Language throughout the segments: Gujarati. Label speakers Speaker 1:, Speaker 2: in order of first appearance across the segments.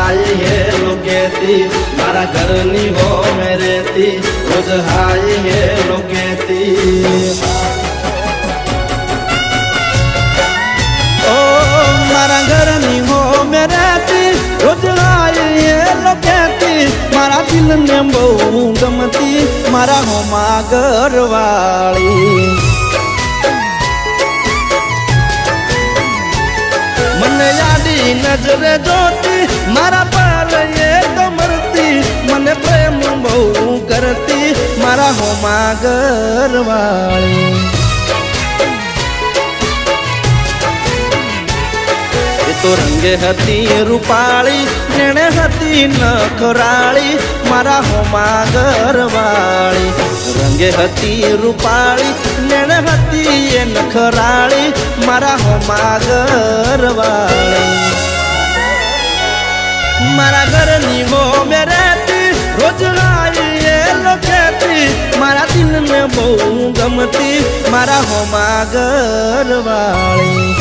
Speaker 1: हाय हेलो कहती मारा घरनी हो मेरे थी रोज हाय हेलो कहती ओ मारा घरनी हो मेरे थी रोज हाय हेलो कहती मारा दिल ने बहु गमती मारा हो मां घरवाली મને યાદી નજરે જોતી મારા પર એ તો મરતી મને પ્રેમ બહુ કરતી મારા હોમા ઘરવાળી એ તો રંગે હતી રૂપાળી નેણે હતી નખરાળી મારા હોમા ઘરવાળી રંગે હતી રૂપાળી નેણે હતી એ નખરાળી મારા હોમા ઘરવાળી મારા ઘરની હો મેરેતી રોજ આઈ એ લોકેતી મારા દિલને બહુ ગમતી મારા હોમા ઘરવાળી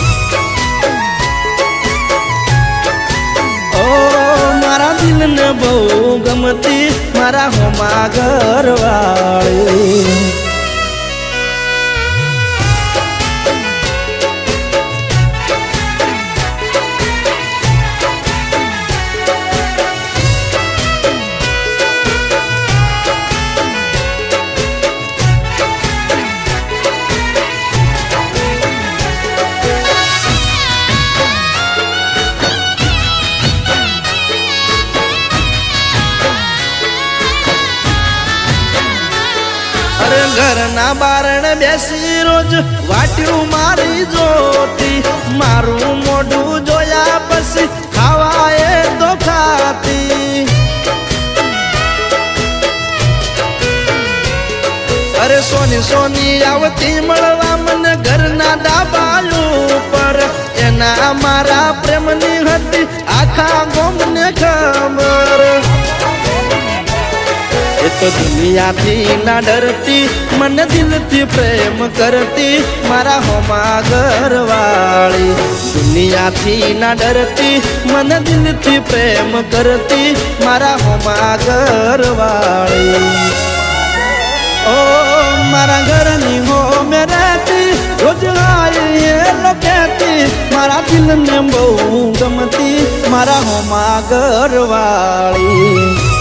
Speaker 1: મારા દિલને બહુ ગમતી મારા હોમા ઘરવાળી ઘરના બારણે બેસી રોજ વાટ્યું મારી જોતી મારું મોઢું જોયા પછી ખાવા એ તો ખાતી અરે સોની સોની આવતી મળવા મને ઘરના ડાબાયું પર એના મારા પ્રેમની હતી આખા ગોમને ખબર એ તો દુનિયાથી ના ડરતી મને દિલથી પ્રેમ કરતી મારા હોમા ઘરવાળી દુનિયાથી ના ડરતી મને દિલથી પ્રેમ કરતી મારા હોમા ઘરવાળી ઓ મારા ઘરની હો મેરેતી રોજ આઈ એ લોકેતી મારા દિલને બહુ ગમતી મારા હોમા ઘરવાળી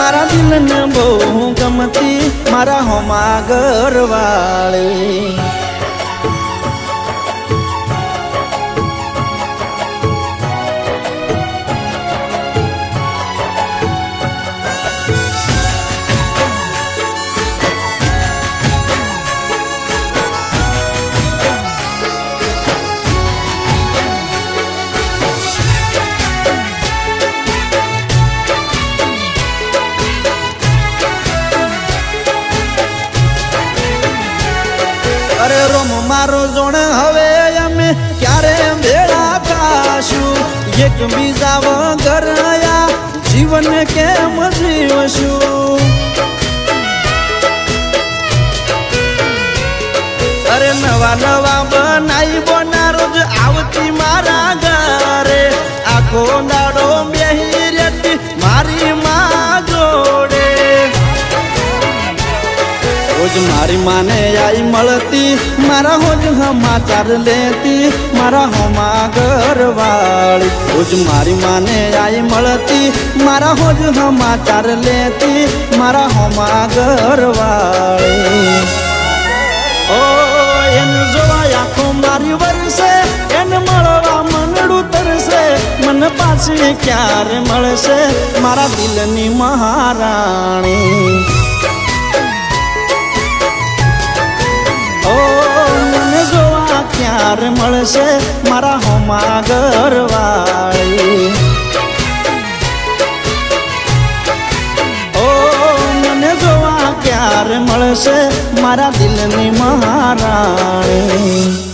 Speaker 1: મારા દિલને બહુ ગમતી મારા હોમા ઘરવાળી અરે રોમ મારો જોણ હવે અમે ક્યારે ભેળા થાશું એક બીજા વગર આ જીવન કેમ જીવશું અરે નવા નવા બનાઈ બોના રોજ આવતી મારા ઘરે આખો દાડો બેહી રહેતી મારી માં જોડે રોજ મારી માને આઈ મળતી મારા હોજ સમાચાર લેતી મારા હોમા ઘરવાળી રોજ મારી માને આઈ મળતી મારા હોજ સમાચાર લેતી મારા હોમા ઘરવાળી ઓ એને જોવા આંખો મારી વરસે એને મળવા મનડું તરસે મને પાછી ક્યારે મળશે મારા દિલની મહારાણી ક્યારે મળશે મારા હોમા ઘરવાળી ઓ મને જોવા ક્યારે મળશે મારા દિલની મહારાણી